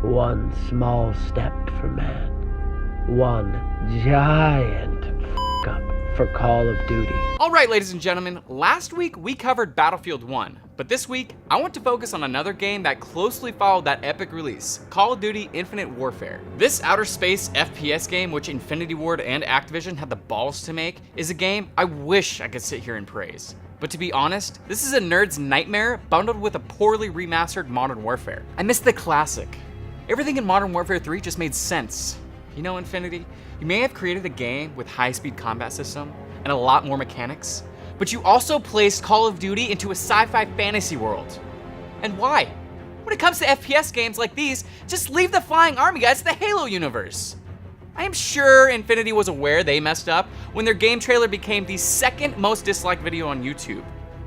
One small step for man, one giant up for Call of Duty. Alright, ladies and gentlemen, last week we covered Battlefield 1, but this week I want to focus on another game that closely followed that epic release, Call of Duty Infinite Warfare. This outer space FPS game, which Infinity Ward and Activision had the balls to make, is a game I wish I could sit here and praise. But to be honest, this is a nerd's nightmare bundled with a poorly remastered Modern Warfare. I miss the classic. Everything in Modern Warfare 3 just made sense. You know, Infinity, you may have created a game with high-speed combat system and a lot more mechanics, but you also placed Call of Duty into a sci-fi fantasy world. And why? When it comes to FPS games like these, just leave the flying army guys to the Halo universe. I am sure Infinity was aware they messed up when their game trailer became the second most disliked video on YouTube.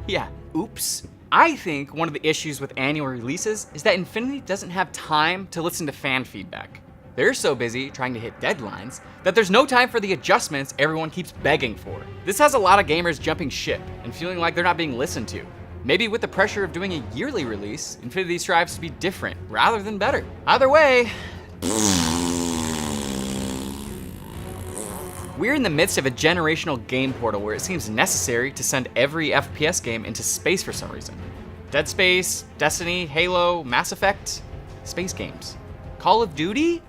Yeah, oops. I think one of the issues with annual releases is that Infinity doesn't have time to listen to fan feedback. They're so busy trying to hit deadlines that there's no time for the adjustments everyone keeps begging for. This has a lot of gamers jumping ship and feeling like they're not being listened to. Maybe with the pressure of doing a yearly release, Infinity strives to be different rather than better. Either way, we're in the midst of a generational game portal where it seems necessary to send every FPS game into space for some reason. Dead Space, Destiny, Halo, Mass Effect, space games. Call of Duty?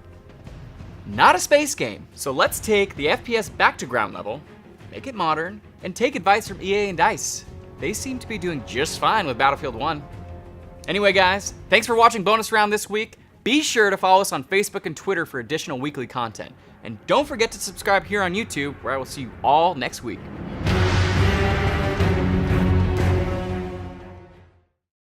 Not a space game. So let's take the FPS back to ground level, make it modern, and take advice from EA and DICE. They seem to be doing just fine with Battlefield 1. Anyway guys, thanks for watching Bonus Round this week. Be sure to follow us on Facebook and Twitter for additional weekly content. And don't forget to subscribe here on YouTube, where I will see you all next week.